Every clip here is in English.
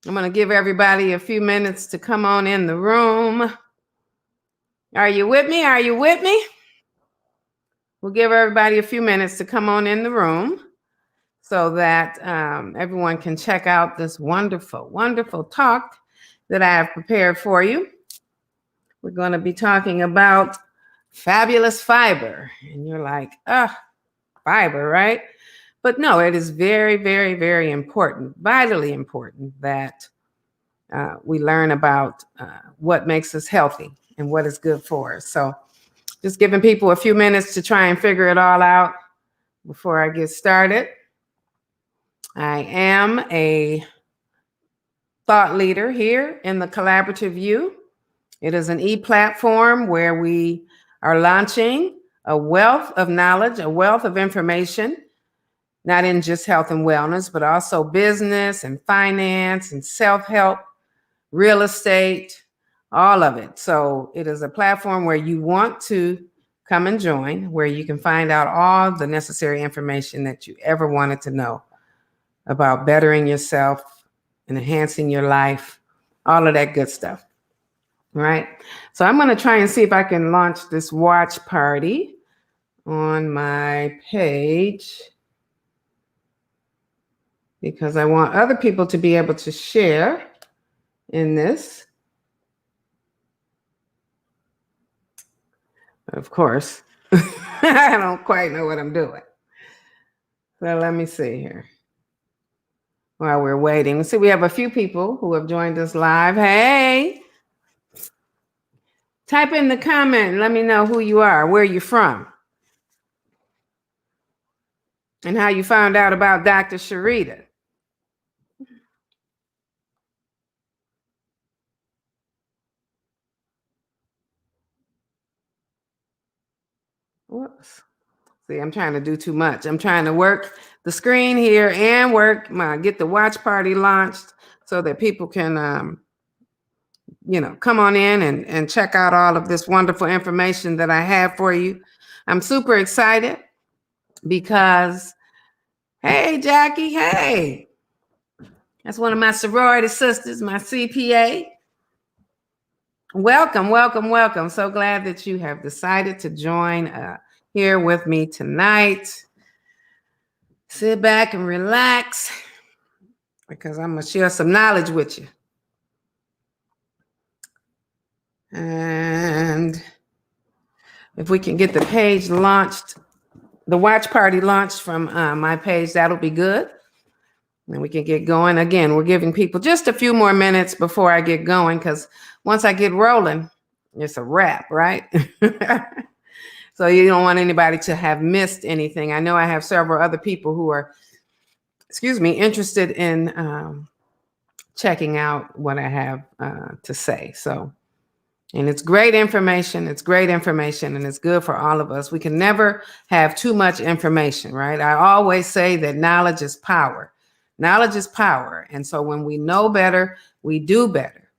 I'm going to give everybody a few minutes to come on in the room. Are you with me? Are you with me? We'll give everybody a few minutes to come on in the room so that everyone can check out this wonderful, wonderful talk that I have prepared for you. We're going to be talking about fabulous fiber. And you're like, fiber, right? But no, it is very, very, very important, vitally important that we learn about what makes us healthy and what is good for us. So just giving people a few minutes to try and figure it all out before I get started. I am a thought leader here in the CollaborativeU. It is an e-platform where we are launching a wealth of knowledge, a wealth of information, not in just health and wellness, but also business and finance and self-help, real estate, all of it. So it is a platform where you want to come and join, where you can find out all the necessary information that you ever wanted to know about bettering yourself and enhancing your life, all of that good stuff. Right? So I'm going to try and see if I can launch this watch party on my page because I want other people to be able to share in this. Of course, I don't quite know what I'm doing. So let me see here. While we're waiting, see, we have a few people who have joined us live. Hey, type in the comment and let me know who you are, where you're from, and how you found out about Dr. Sharita. Whoops. See, I'm trying to do too much. I'm trying to work the screen here and get the watch party launched so that people can, come on in and check out all of this wonderful information that I have for you. I'm super excited because, hey, Jackie, hey, that's one of my sorority sisters, my CPA. Welcome, welcome, welcome. So glad that you have decided to join here with me tonight. Sit back and relax because I'm going to share some knowledge with you. And if we can get the page launched, the watch party launched from my page, that'll be good. And we can get going. Again, we're giving people just a few more minutes before I get going because once I get rolling, it's a wrap, right? So you don't want anybody to have missed anything. I know I have several other people who are, interested in checking out what I have to say. So, and it's great information. It's great information and it's good for all of us. We can never have too much information, right? I always say that knowledge is power. Knowledge is power. And so when we know better, we do better.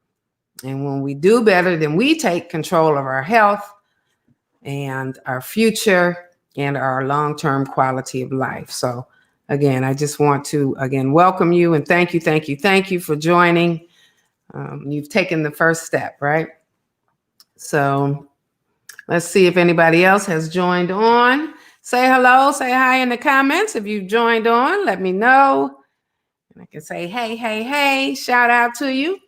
And when we do better, then we take control of our health and our future and our long-term quality of life. So again, I just want to, welcome you and thank you for joining. You've taken the first step, right? So let's see if anybody else has joined on. Say hello, say hi in the comments. If you've joined on, let me know. And I can say, hey, shout out to you.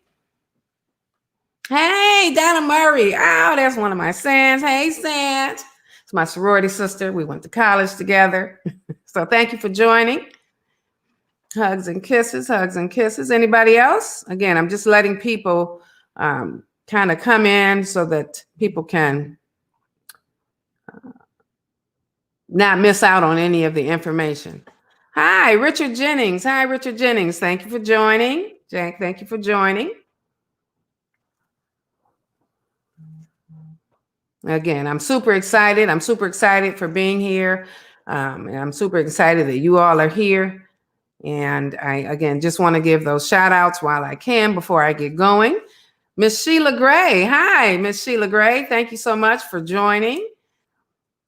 Hey, Donna Murray. Oh, that's one of my Sands. Hey, Sands. It's my sorority sister. We went to college together. So thank you for joining. Hugs and kisses, hugs and kisses. Anybody else? Again, I'm just letting people kind of come in so that people can not miss out on any of the information. Hi, Richard Jennings. Hi, Richard Jennings. Thank you for joining. Jack, thank you for joining. Again, I'm super excited. I'm super excited for being here. And I'm super excited that you all are here. And I, again, just want to give those shout outs while I can before I get going. Miss Sheila Gray. Hi, Miss Sheila Gray. Thank you so much for joining.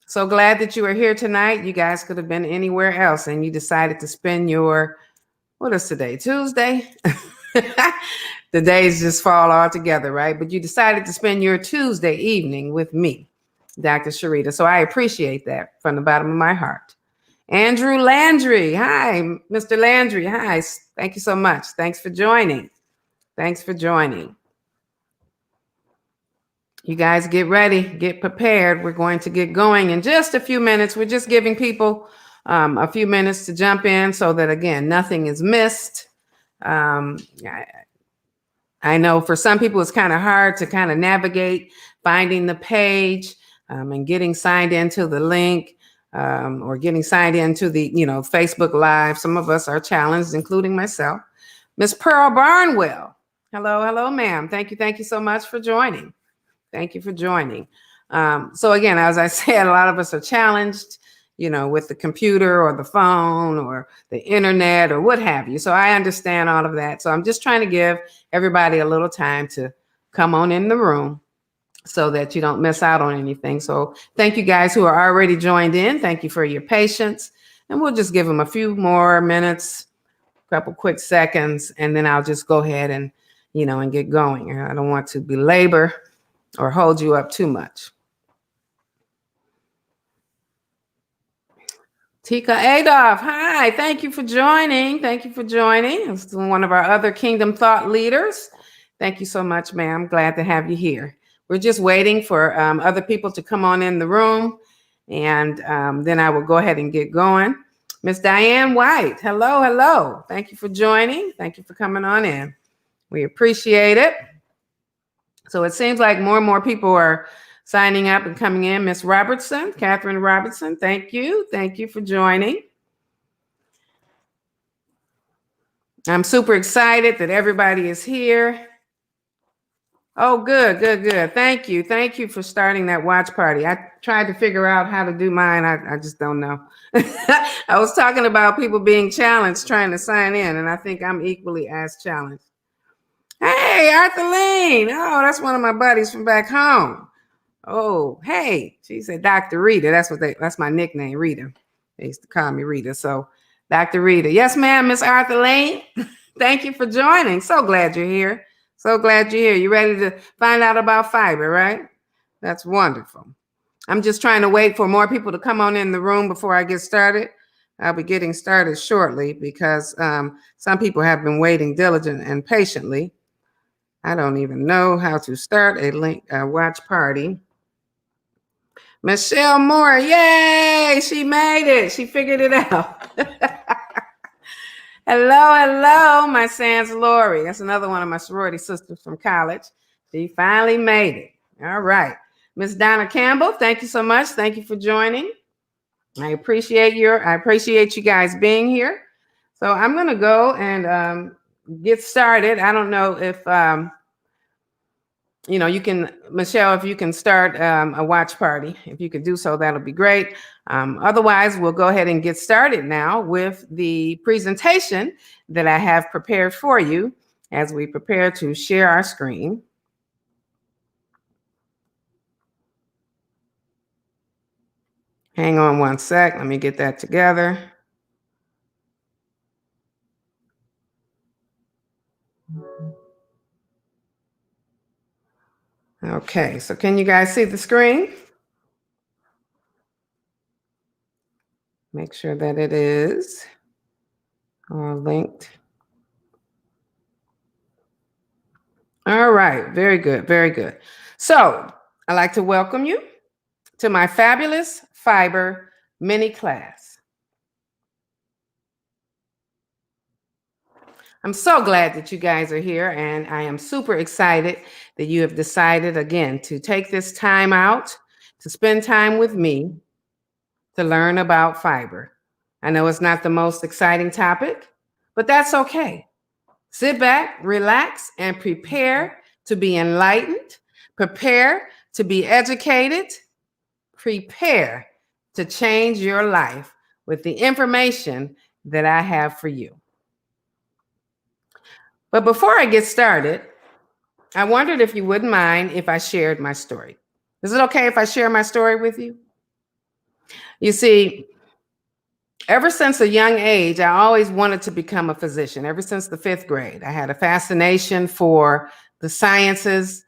So glad that you are here tonight. You guys could have been anywhere else and you decided to spend your, what is today? Tuesday? The days just fall all together, right? But you decided to spend your Tuesday evening with me, Dr. Sharita. So I appreciate that from the bottom of my heart. Andrew Landry. Hi, Mr. Landry. Hi. Thank you so much. Thanks for joining. Thanks for joining. You guys get ready, get prepared. We're going to get going in just a few minutes. We're just giving people a few minutes to jump in so that, again, nothing is missed. I know for some people it's kind of hard to kind of navigate finding the page and getting signed into the link or getting signed into the, Facebook Live. Some of us are challenged, including myself. Miss Pearl Barnwell. Hello, ma'am. Thank you so much for joining. Thank you for joining. So again, as I said, a lot of us are challenged, with the computer or the phone or the internet or what have you. So I understand all of that. So I'm just trying to give everybody a little time to come on in the room so that you don't miss out on anything. So thank you guys who are already joined in. Thank you for your patience. And we'll just give them a few more minutes, a couple quick seconds, and then I'll just go ahead and, and get going. I don't want to belabor or hold you up too much. Tika Adolf, hi, thank you for joining. Thank you for joining. It's one of our other Kingdom Thought leaders. Thank you so much, ma'am. Glad to have you here. We're just waiting for other people to come on in the room, and then I will go ahead and get going. Miss Diane White, hello. Thank you for joining. Thank you for coming on in. We appreciate it. So it seems like more and more people are signing up and coming in. Miss Robertson, Catherine Robertson, thank you. Thank you for joining. I'm super excited that everybody is here. Oh, good. Thank you for starting that watch party. I tried to figure out how to do mine. I just don't know. I was talking about people being challenged trying to sign in, and I think I'm equally as challenged. Hey, Arthurline. Oh, that's one of my buddies from back home. Oh, hey, she said Dr. Rita. That's my nickname, Rita. They used to call me Rita. So Dr. Rita. Yes, ma'am, Miss Arthurline. Thank you for joining. So glad you're here. You ready to find out about fiber, right? That's wonderful. I'm just trying to wait for more people to come on in the room before I get started. I'll be getting started shortly because some people have been waiting diligently and patiently. I don't even know how to start a watch party. Michelle Moore, yay! She made it. She figured it out. Hello, my Sans Lori. That's another one of my sorority sisters from college. She finally made it. All right. Miss Donna Campbell, thank you so much. Thank you for joining. I appreciate you guys being here. So I'm going to go and get started. I don't know if you can, Michelle, if you can start a watch party. If you could do so, that'll be great. Otherwise, we'll go ahead and get started now with the presentation that I have prepared for you as we prepare to share our screen. Hang on one sec. Let me get that together. Okay, so can you guys see the screen? Make sure that it is all linked. All right, very good. So I'd like to welcome you to my fabulous fiber mini class. I'm so glad that you guys are here, and I am super excited that you have decided again to take this time out to spend time with me to learn about fiber. I know it's not the most exciting topic, but that's okay. Sit back, relax, and prepare to be enlightened, prepare to be educated, prepare to change your life with the information that I have for you. But before I get started, I wondered if you wouldn't mind if I shared my story. Is it okay if I share my story with you? You see, Ever since a young age, I always wanted to become a physician. Ever since the 5th grade, I had a fascination for the sciences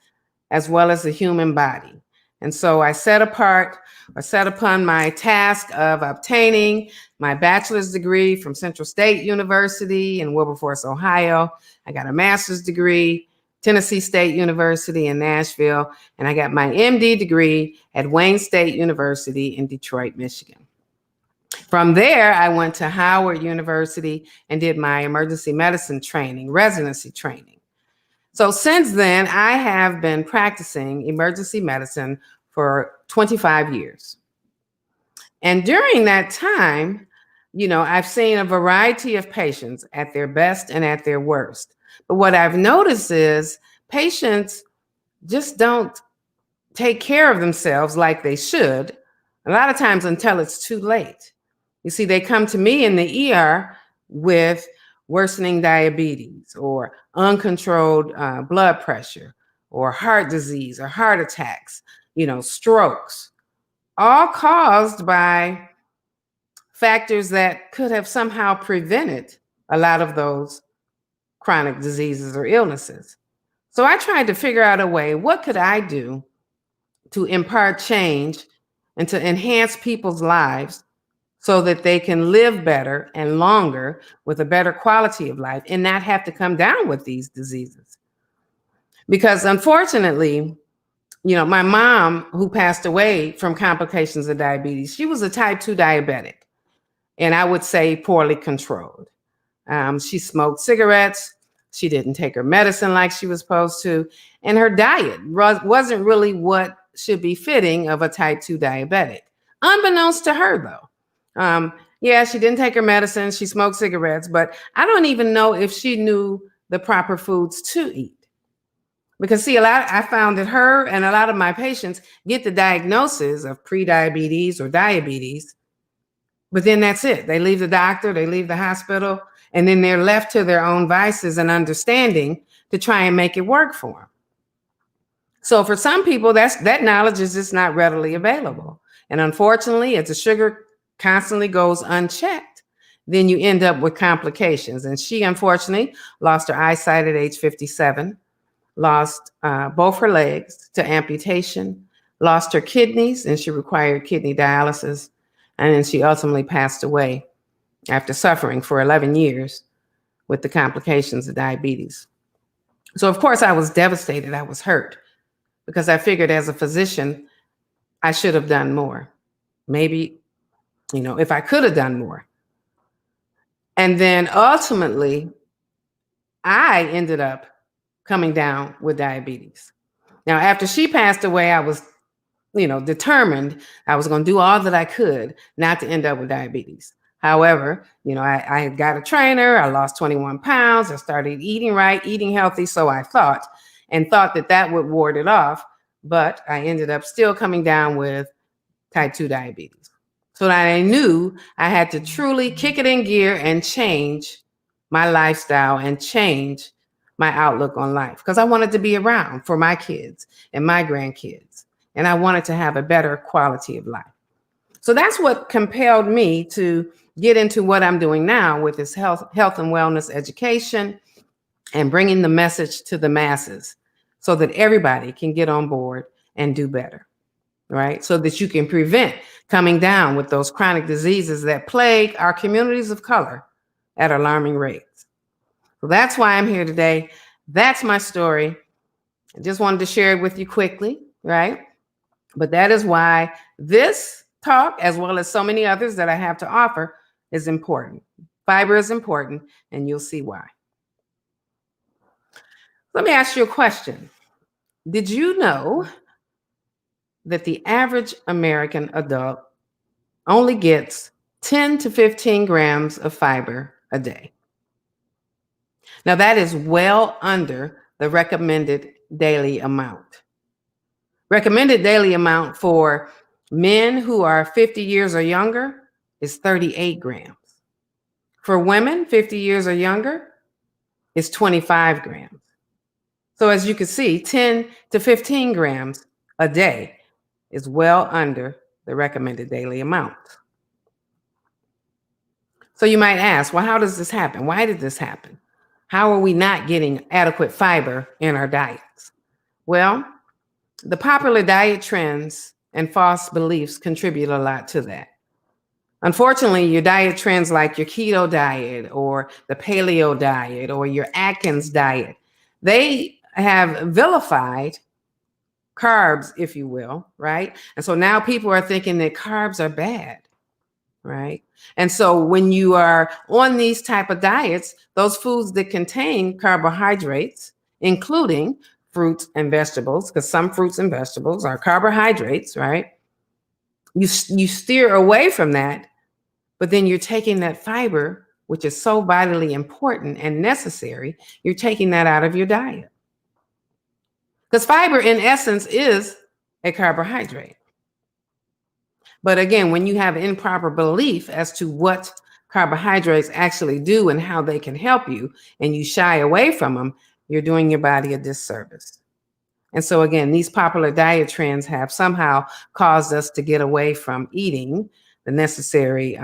as well as the human body. And so I set upon my task of obtaining my bachelor's degree from Central State University in Wilberforce, Ohio. I got a master's degree, Tennessee State University in Nashville, and I got my MD degree at Wayne State University in Detroit, Michigan. From there, I went to Howard University and did my emergency medicine training, residency training. So since then, I have been practicing emergency medicine for 25 years. And during that time, I've seen a variety of patients at their best and at their worst. But what I've noticed is patients just don't take care of themselves like they should, a lot of times until it's too late. You see, they come to me in the ER with worsening diabetes or uncontrolled blood pressure or heart disease or heart attacks, strokes, all caused by factors that could have somehow prevented a lot of those chronic diseases or illnesses. So I tried to figure out a way, what could I do to impart change and to enhance people's lives so that they can live better and longer with a better quality of life and not have to come down with these diseases. Because unfortunately, my mom, who passed away from complications of diabetes, she was a type 2 diabetic, and I would say poorly controlled. She smoked cigarettes. She didn't take her medicine like she was supposed to. And her diet wasn't really what should be fitting of a type 2 diabetic, unbeknownst to her, though. Yeah, she didn't take her medicine. She smoked cigarettes, but I don't even know if she knew the proper foods to eat. Because see, I found that her and a lot of my patients get the diagnosis of prediabetes or diabetes, but then that's it. They leave the doctor, they leave the hospital, and then they're left to their own vices and understanding to try and make it work for them. So for some people, that knowledge is just not readily available. And unfortunately, as the sugar constantly goes unchecked, then you end up with complications. And she, unfortunately, lost her eyesight at age 57, lost both her legs to amputation, lost her kidneys, and she required kidney dialysis. And then she ultimately passed away after suffering for 11 years with the complications of diabetes. So, of course, I was devastated. I was hurt because I figured as a physician, I should have done more. Maybe, if I could have done more. And then ultimately, I ended up coming down with diabetes. Now, after she passed away, I was, determined I was going to do all that I could not to end up with diabetes. However, I got a trainer. I lost 21 pounds. I started eating right, eating healthy. So I thought that would ward it off. But I ended up still coming down with type 2 diabetes. So that I knew I had to truly kick it in gear and change my lifestyle and change my outlook on life, because I wanted to be around for my kids and my grandkids, and I wanted to have a better quality of life. So that's what compelled me to get into what I'm doing now with this health and wellness education and bringing the message to the masses so that everybody can get on board and do better, right? So that you can prevent coming down with those chronic diseases that plague our communities of color at alarming rates. So that's why I'm here today. That's my story. I just wanted to share it with you quickly, right? But that is why this talk, as well as so many others that I have to offer, is important. Fiber is important, and you'll see why. Let me ask you a question. Did you know that the average American adult only gets 10 to 15 grams of fiber a day? Now, that is well under the recommended daily amount. Recommended daily amount for men who are 50 years or younger is 38 grams. For women 50 years or younger is 25 grams. So as you can see, 10 to 15 grams a day is well under the recommended daily amount. So you might ask, well, how does this happen? Why did this happen? How are we not getting adequate fiber in our diets? Well, the popular diet trends and false beliefs contribute a lot to that. Unfortunately, your diet trends like your keto diet or the paleo diet or your Atkins diet, they have vilified carbs, if you will, right? And so now people are thinking that carbs are bad, right? And so when you are on these type of diets, those foods that contain carbohydrates, including fruits and vegetables, because some fruits and vegetables are carbohydrates, right? You steer away from that, but then you're taking that fiber, which is so vitally important and necessary, you're taking that out of your diet. Because fiber, in essence, is a carbohydrate. But again, when you have improper belief as to what carbohydrates actually do and how they can help you, and you shy away from them, you're doing your body a disservice. And so again, these popular diet trends have somehow caused us to get away from eating the necessary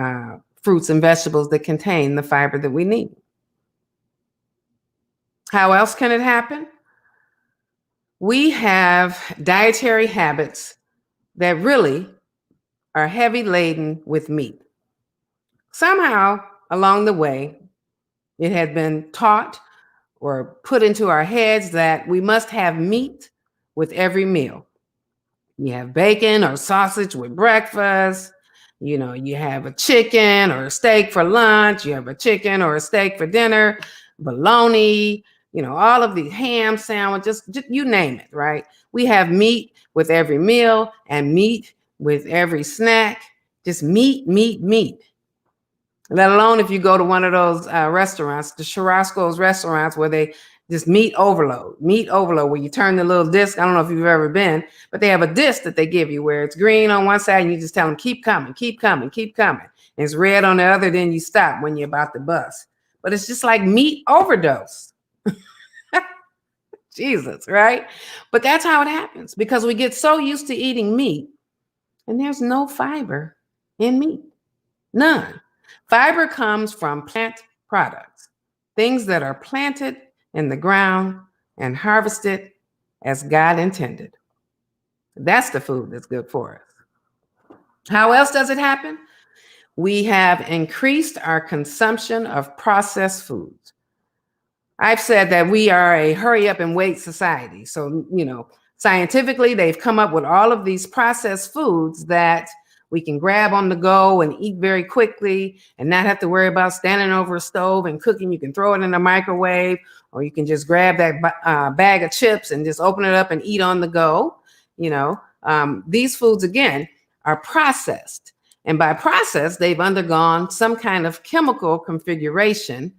fruits and vegetables that contain the fiber that we need. How else can it happen? We have dietary habits that really are heavy laden with meat. Somehow along the way, it had been taught or put into our heads that we must have meat with every meal. You have bacon or sausage with breakfast. You know, you have a chicken or a steak for lunch. You have a chicken or a steak for dinner, bologna, you know, all of these ham sandwiches, just you name it, right? We have meat with every meal and meat with every snack. Just meat, meat, meat. Let alone if you go to one of those restaurants, the Churrasco's restaurants, where they just meat overload, where you turn the little disc. I don't know if you've ever been, but they have a disc that they give you where it's green on one side and you just tell them, keep coming, keep coming, keep coming. And it's red on the other, then you stop when you're about to bust. But it's just like meat overdose. Jesus, right? But that's how it happens because we get so used to eating meat and there's no fiber in meat. None. Fiber comes from plant products, things that are planted in the ground and harvested as God intended. That's the food that's good for us. How else does it happen? We have increased our consumption of processed foods. I've said that we are a hurry up and wait society. So, you know, scientifically, they've come up with all of these processed foods that we can grab on the go and eat very quickly and not have to worry about standing over a stove and cooking. You can throw it in the microwave, or you can just grab that bag of chips and just open it up and eat on the go. You know, these foods, again, are processed. And by process, they've undergone some kind of chemical configuration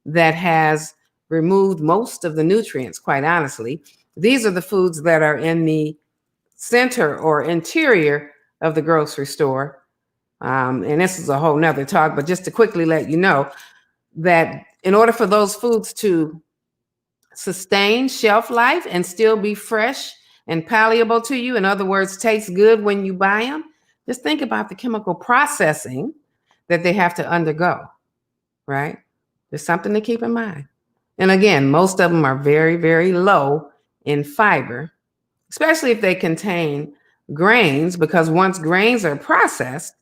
that has removed most of the nutrients, quite honestly. These are the foods that are in the center or interior of the grocery store. And this is a whole nother talk, but just to quickly let you know that in order for those foods to sustain shelf life and still be fresh and palatable to you, in other words, taste good when you buy them, just think about the chemical processing that they have to undergo, right? There's something to keep in mind. And again, most of them are very, very low in fiber, especially if they contain grains, because once grains are processed,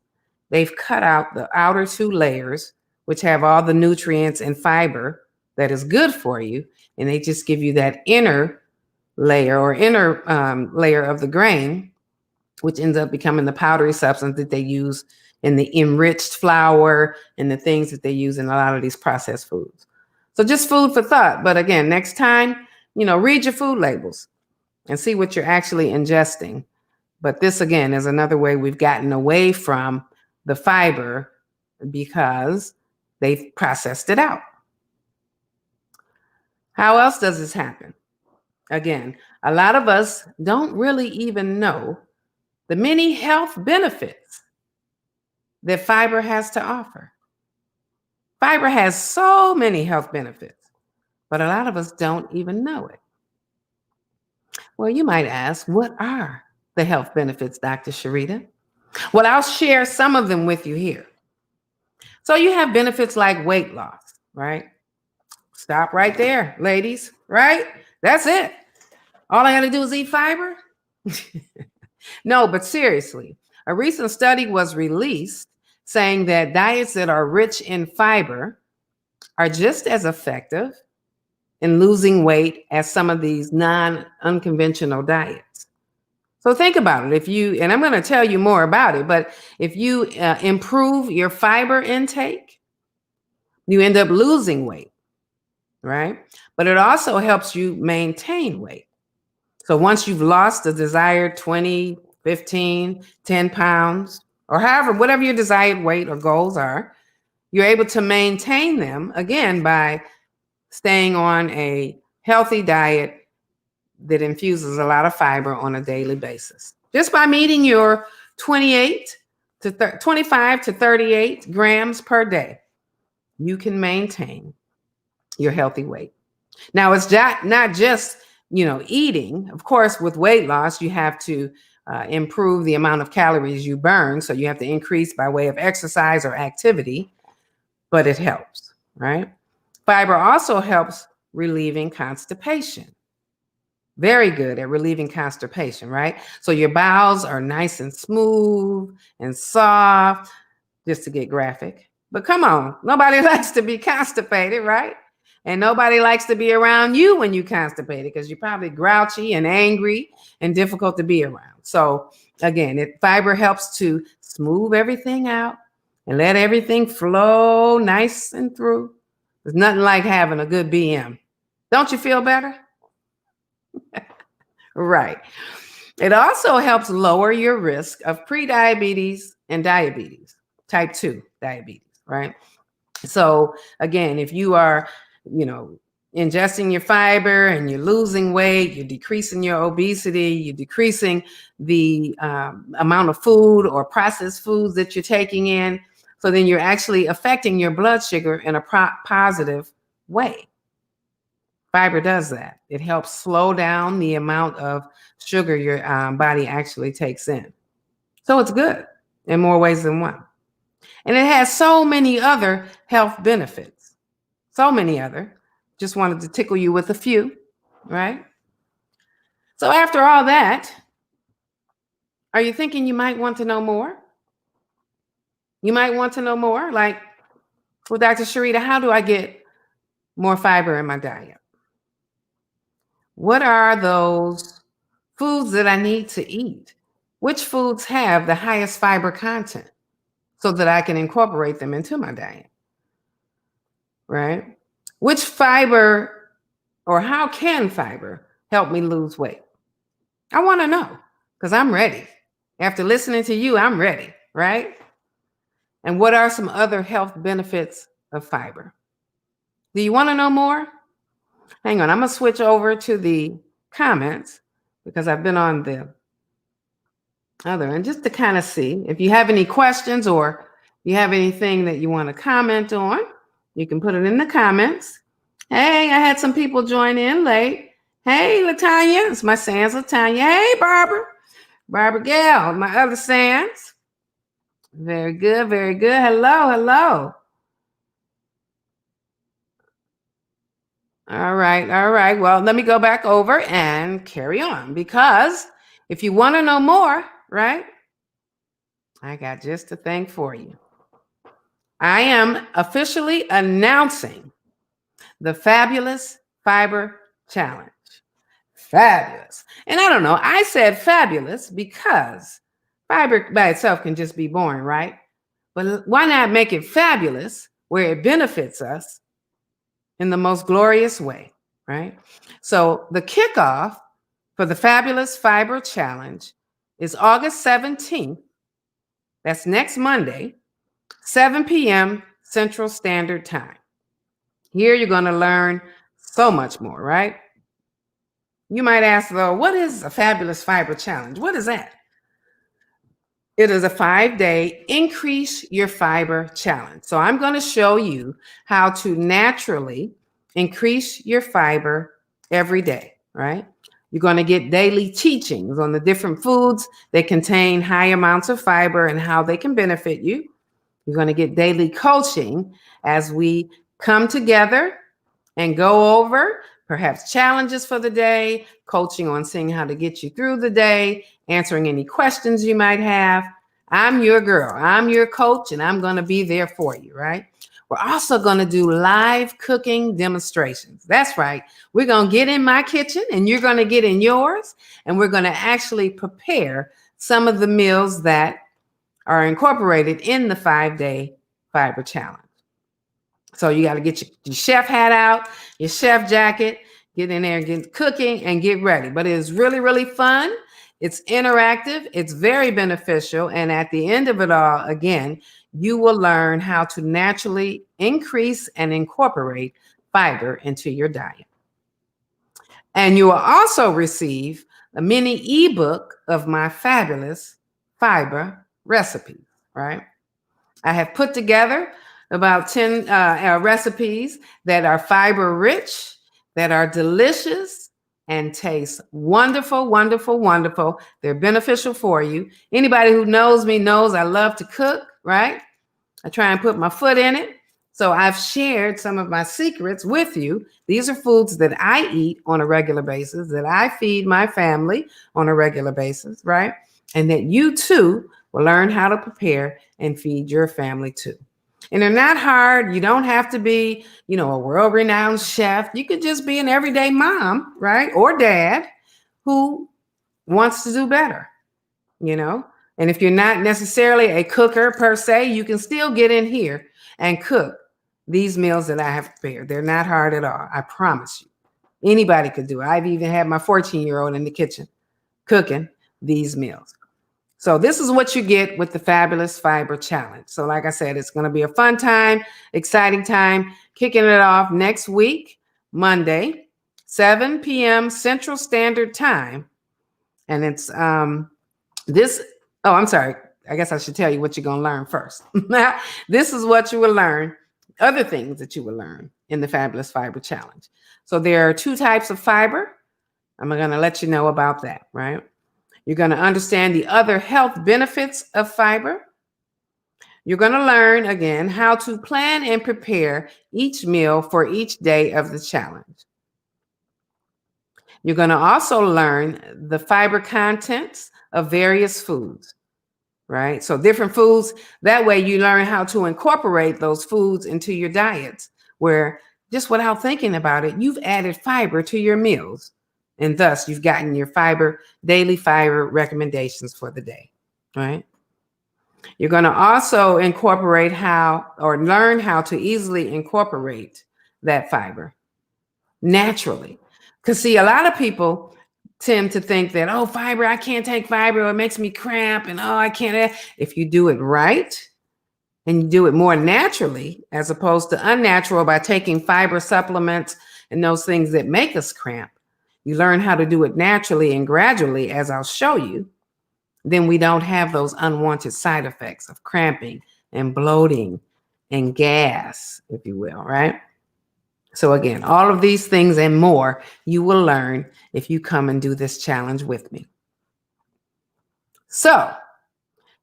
they've cut out the outer two layers, which have all the nutrients and fiber that is good for you. And they just give you that inner layer or inner layer of the grain, which ends up becoming the powdery substance that they use in the enriched flour and the things that they use in a lot of these processed foods. So just food for thought. But again, next time, you know, read your food labels and see what you're actually ingesting. But this, again, is another way we've gotten away from the fiber because they've processed it out. How else does this happen? Again, a lot of us don't really even know the many health benefits that fiber has to offer. Fiber has so many health benefits, but a lot of us don't even know it. Well, you might ask, what are the health benefits, Dr. Sharita? Well, I'll share some of them with you here. So you have benefits like weight loss, right? Stop right there, ladies, right? That's it. All I got to do is eat fiber? No, but seriously, a recent study was released saying that diets that are rich in fiber are just as effective in losing weight as some of these non-unconventional diets. So think about it. And I'm going to tell you more about it, but if you improve your fiber intake, you end up losing weight, right? But it also helps you maintain weight. So once you've lost the desired 20, 15, 10 pounds, or however, whatever your desired weight or goals are, you're able to maintain them again by staying on a healthy diet that infuses a lot of fiber on a daily basis. Just by meeting your 25 to 38 grams per day, you can maintain your healthy weight. Now, it's not just, eating. Of course, with weight loss, you have to improve the amount of calories you burn. So you have to increase by way of exercise or activity, but it helps, right? Fiber also helps relieving constipation. Very good at relieving constipation, right? So your bowels are nice and smooth and soft, just to get graphic. But come on, nobody likes to be constipated, right? And nobody likes to be around you when you're constipated because you're probably grouchy and angry and difficult to be around. So again, fiber helps to smooth everything out and let everything flow nice and through. There's nothing like having a good BM. Don't you feel better? Right. It also helps lower your risk of prediabetes and diabetes, type 2 diabetes, right? So again, if you are, ingesting your fiber and you're losing weight, you're decreasing your obesity, you're decreasing the amount of food or processed foods that you're taking in. So then you're actually affecting your blood sugar in a positive way. Fiber does that. It helps slow down the amount of sugar your body actually takes in. So it's good in more ways than one. And it has so many other health benefits. So many other. Just wanted to tickle you with a few, right? So after all that, are you thinking you might want to know more? You might want to know more, like, well, Dr. Sharita, how do I get more fiber in my diet? What are those foods that I need to eat? Which foods have the highest fiber content so that I can incorporate them into my diet, right? Which fiber, or how can fiber help me lose weight? I want to know because I'm ready. After listening to you, I'm ready, right? And what are some other health benefits of fiber? Do you want to know more? Hang on, I'm going to switch over to the comments because I've been on the other end just to kind of see if you have any questions or you have anything that you want to comment on. You can put it in the comments. Hey, I had some people join in late. Hey, Latanya, it's my Sans Latanya. Hey, Barbara Gale, my other Sans. Very good, very good. Hello. All right. Well, let me go back over and carry on because if you want to know more, right, I got just a thing for you. I am officially announcing the Fabulous Fiber Challenge. Fabulous. And I don't know, I said fabulous because fiber by itself can just be boring, right? But why not make it fabulous where it benefits us in the most glorious way, right? So the kickoff for the Fabulous Fiber Challenge is August 17th. That's next Monday, 7 p.m. Central Standard Time. Here you're going to learn so much more, right? You might ask, though, what is a Fabulous Fiber Challenge? What is that? It is a 5-day increase your fiber challenge. So I'm going to show you how to naturally increase your fiber every day, right? You're going to get daily teachings on the different foods that contain high amounts of fiber and how they can benefit you. You're going to get daily coaching as we come together and go over perhaps challenges for the day, coaching on seeing how to get you through the day, answering any questions you might have. I'm your girl. I'm your coach, and I'm going to be there for you, right? We're also going to do live cooking demonstrations. That's right. We're going to get in my kitchen, and you're going to get in yours, and we're going to actually prepare some of the meals that are incorporated in the 5-day fiber challenge. So you got to get your chef hat out, your chef jacket, get in there and get cooking and get ready. But it is really, really fun. It's interactive. It's very beneficial. And at the end of it all, again, you will learn how to naturally increase and incorporate fiber into your diet. And you will also receive a mini ebook of my fabulous fiber recipes, right? I have put together about 10 recipes that are fiber rich, that are delicious, and taste wonderful, wonderful, wonderful. They're beneficial for you. Anybody who knows me knows I love to cook, right? I try and put my foot in it. So I've shared some of my secrets with you. These are foods that I eat on a regular basis, that I feed my family on a regular basis, right? And that you too will learn how to prepare and feed your family too. And they're not hard. You don't have to be, a world-renowned chef. You could just be an everyday mom, right? Or dad who wants to do better, And if you're not necessarily a cooker per se, you can still get in here and cook these meals that I have prepared. They're not hard at all. I promise you. Anybody could do it. I've even had my 14-year-old in the kitchen cooking these meals. So this is what you get with the Fabulous Fiber Challenge. So like I said, it's going to be a fun time, exciting time, kicking it off next week, Monday, 7 p.m. Central Standard Time. And it's I'm sorry. I guess I should tell you what you're going to learn first. Now, this is what you will learn, other things that you will learn in the Fabulous Fiber Challenge. So there are 2 types of fiber. I'm going to let you know about that, right? You're going to understand the other health benefits of fiber. You're going to learn, again, how to plan and prepare each meal for each day of the challenge. You're going to also learn the fiber contents of various foods, right? So different foods, that way you learn how to incorporate those foods into your diets, where just without thinking about it, you've added fiber to your meals. And thus, you've gotten your daily fiber recommendations for the day, right? You're going to also learn how to easily incorporate that fiber naturally. Because see, a lot of people tend to think that, fiber, I can't take fiber, or it makes me cramp, and I can't. If you do it right, and you do it more naturally, as opposed to unnatural by taking fiber supplements and those things that make us cramp, you learn how to do it naturally and gradually, as I'll show you, then we don't have those unwanted side effects of cramping and bloating and gas, if you will, right? So again, all of these things and more you will learn if you come and do this challenge with me. So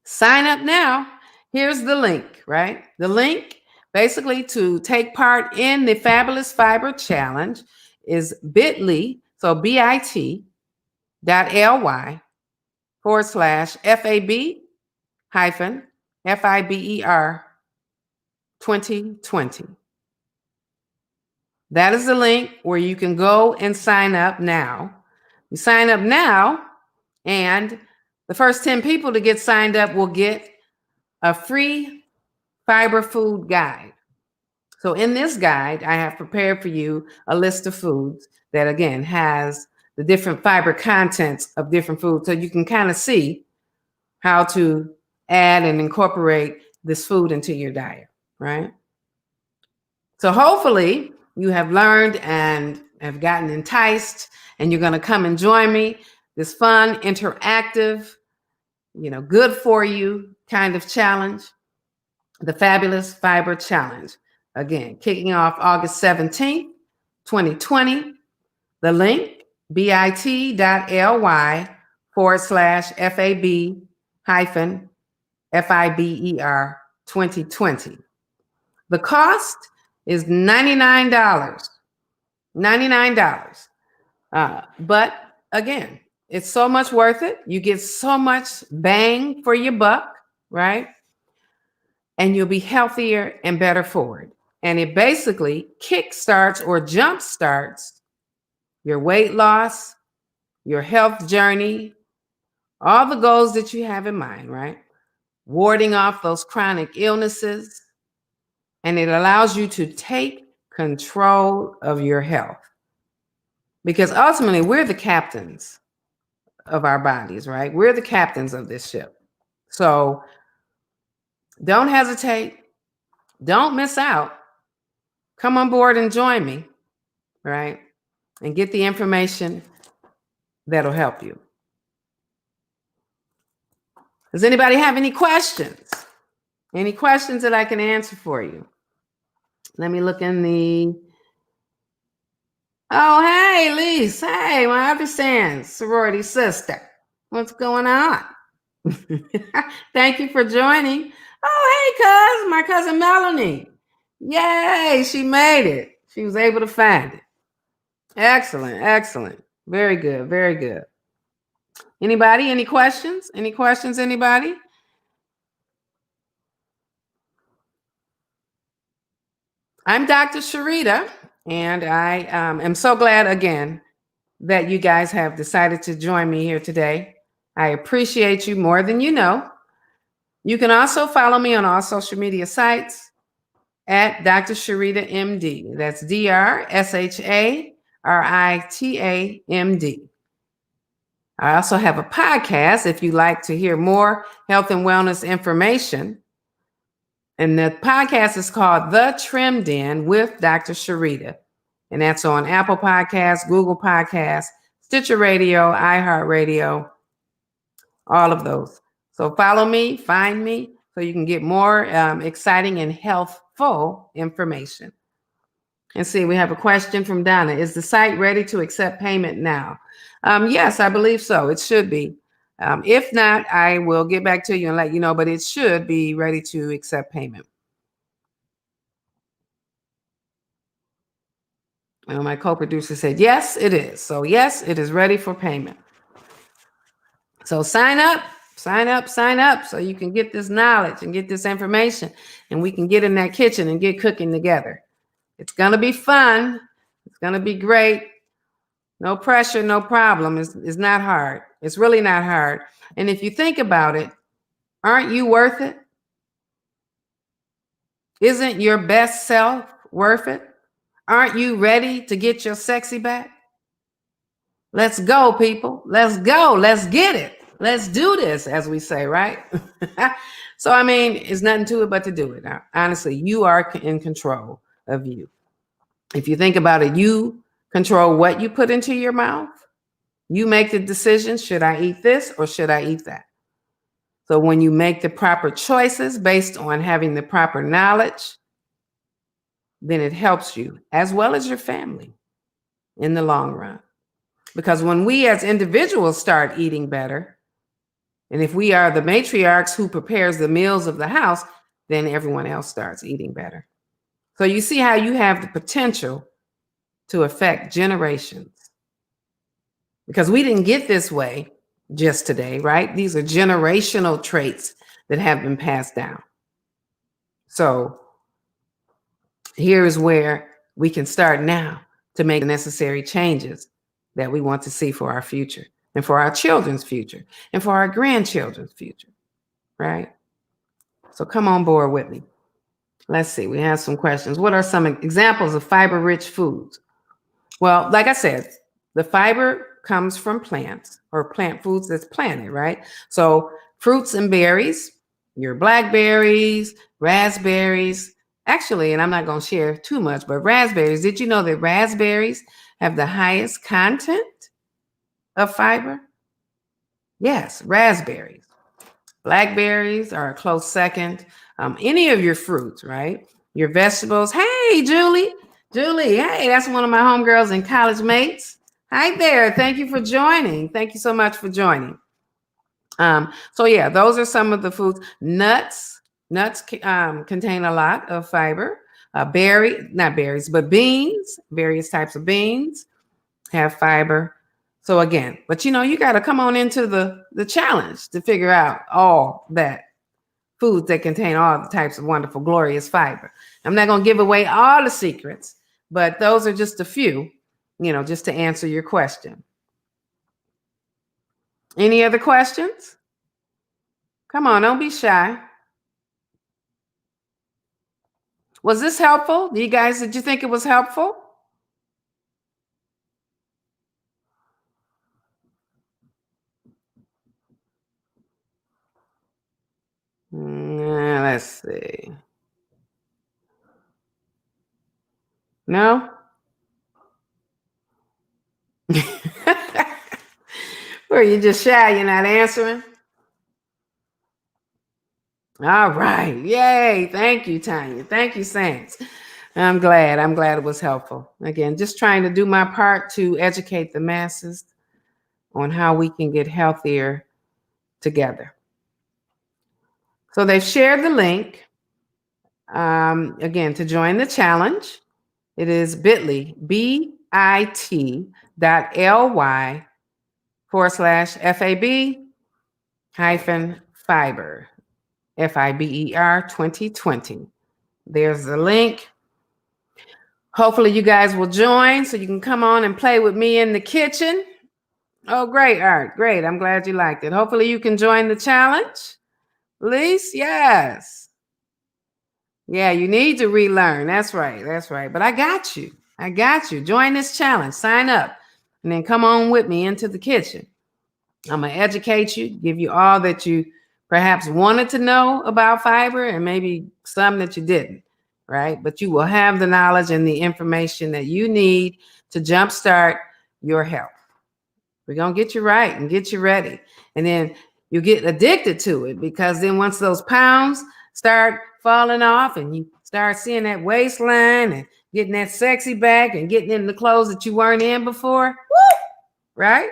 sign up now. Here's the link, right? The link basically to take part in the Fabulous Fiber Challenge is bit.ly, so bit.ly/FAB-FIBER 2020. That is the link where you can go and sign up now. You sign up now, and the first 10 people to get signed up will get a free fiber food guide. So in this guide, I have prepared for you a list of foods that, again, has the different fiber contents of different foods. So you can kind of see how to add and incorporate this food into your diet, right? So hopefully you have learned and have gotten enticed, and you're going to come and join me. This fun, interactive, good for you kind of challenge, the Fabulous Fiber Challenge. Again, kicking off August 17th, 2020. The link, bit.ly/FAB-FIBER 2020. The cost is $99. $99. But again, it's so much worth it. You get so much bang for your buck, right? And you'll be healthier and better for it. And it basically kickstarts or jumpstarts your weight loss, your health journey, all the goals that you have in mind, right? Warding off those chronic illnesses. And it allows you to take control of your health. Because ultimately, we're the captains of our bodies, right? We're the captains of this ship. So don't hesitate. Don't miss out. Come on board and join me, right? And get the information that'll help you. Does anybody have any questions? Any questions that I can answer for you? Let me look in the... Oh, hey, Lise. Hey, my other sorority sister. What's going on? Thank you for joining. Oh, hey, my cousin Melanie. Yay, she made it. She was able to find it. Excellent, excellent. Very good, very good. Anybody, any questions? Any questions, anybody? I'm Dr. Sharita, and I am so glad again that you guys have decided to join me here today. I appreciate you more than you know. You can also follow me on all social media sites at Dr. Sharita MD. That's DrShaRita MD. I also have a podcast if you like to hear more health and wellness information. And the podcast is called The Trimmed In with Dr. Sharita. And that's on Apple Podcasts, Google Podcasts, Stitcher Radio, iHeartRadio, all of those. So follow me, find me, so you can get more exciting and healthful information. And see, we have a question from Donna. Is the site ready to accept payment now? Yes, I believe so. It should be. If not, I will get back to you and let you know, but it should be ready to accept payment. And my co-producer said, yes, it is. So yes, it is ready for payment. So sign up so you can get this knowledge and get this information, and we can get in that kitchen and get cooking together. It's going to be fun. It's going to be great. No pressure, no problem. It's not hard. It's really not hard. And if you think about it, aren't you worth it? Isn't your best self worth it? Aren't you ready to get your sexy back? Let's go, people. Let's go. Let's get it. Let's do this, as we say, right? So, I mean, it's nothing to it but to do it. Now, honestly, you are in control of you. If you think about it, you control what you put into your mouth. You make the decision, should I eat this or should I eat that? So when you make the proper choices based on having the proper knowledge, then it helps you as well as your family in the long run. Because when we as individuals start eating better, and if we are the matriarchs who prepares the meals of the house, then everyone else starts eating better. So you see how you have the potential to affect generations. Because we didn't get this way just today, right? These are generational traits that have been passed down. So here is where we can start now to make the necessary changes that we want to see for our future and for our children's future and for our grandchildren's future, right? So come on board with me. Let's see, we have some questions. What are some examples of fiber-rich foods? Well, like I said, the fiber comes from plants or plant foods that's planted, right? So fruits and berries, your blackberries, raspberries, actually, and I'm not going to share too much, but raspberries, did you know that raspberries have the highest content of fiber? Yes, raspberries. Blackberries are a close second. Any of your fruits, right? Your vegetables. Hey, Julie, hey, that's one of my homegirls and college mates. Hi there. Thank you for joining. Thank you so much for joining. So yeah, those are some of the foods. Nuts, Nuts contain a lot of fiber. Not berries, but beans, various types of beans have fiber. So again, but you got to come on into the challenge to figure out all that foods that contain all the types of wonderful, glorious fiber. I'm not going to give away all the secrets, but those are just a few, just to answer your question. Any other questions? Come on, don't be shy. Was this helpful? Did you think it was helpful? Let's see. No? Or you just shy, you're not answering? All right. Yay. Thank you, Tanya. Thank you, Saints. I'm glad it was helpful. Again, just trying to do my part to educate the masses on how we can get healthier together. So they've shared the link, again, to join the challenge. It is bit.ly, bit.ly/FAB-fiber, FIBER 2020. There's the link. Hopefully you guys will join so you can come on and play with me in the kitchen. Oh, great, Art. Great. I'm glad you liked it. Hopefully you can join the challenge. Lise, yes. Yeah, you need to relearn. That's right. But I got you. Join this challenge. Sign up. And then come on with me into the kitchen. I'm going to educate you, give you all that you perhaps wanted to know about fiber and maybe some that you didn't, right? But you will have the knowledge and the information that you need to jumpstart your health. We're going to get you right and get you ready. And then you get addicted to it, because then once those pounds start falling off and you start seeing that waistline and getting that sexy back and getting in the clothes that you weren't in before, woo, right?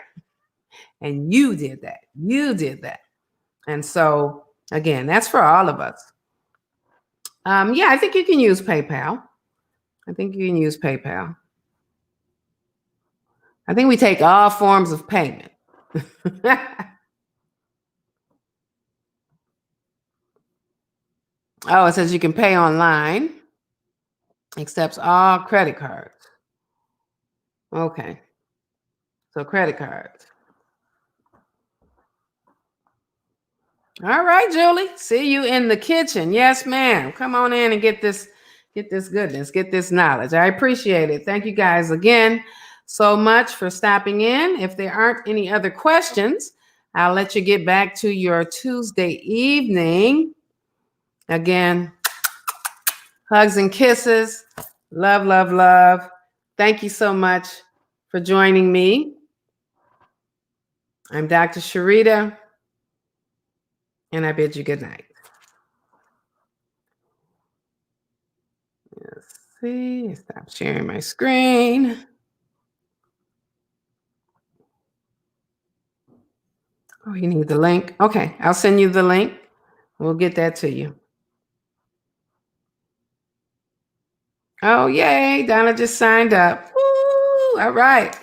And you did that. And so, again, that's for all of us. Yeah, I think you can use PayPal. I think we take all forms of payment. Oh, it says you can pay online, accepts all credit cards. Okay. So credit cards. All right, Julie. See you in the kitchen. Yes, ma'am. Come on in and get this goodness, get this knowledge. I appreciate it. Thank you guys again so much for stopping in. If there aren't any other questions, I'll let you get back to your Tuesday evening. Again, hugs and kisses. Love, love, love. Thank you so much for joining me. I'm Dr. Sharita, and I bid you good night. Let's see. Stop sharing my screen. Oh, you need the link? Okay, I'll send you the link. We'll get that to you. Oh, yay. Donna just signed up. Woo, all right.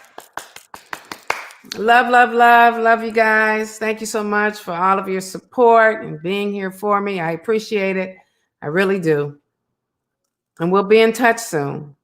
Love, love, love. Love you guys. Thank you so much for all of your support and being here for me. I appreciate it. I really do. And we'll be in touch soon.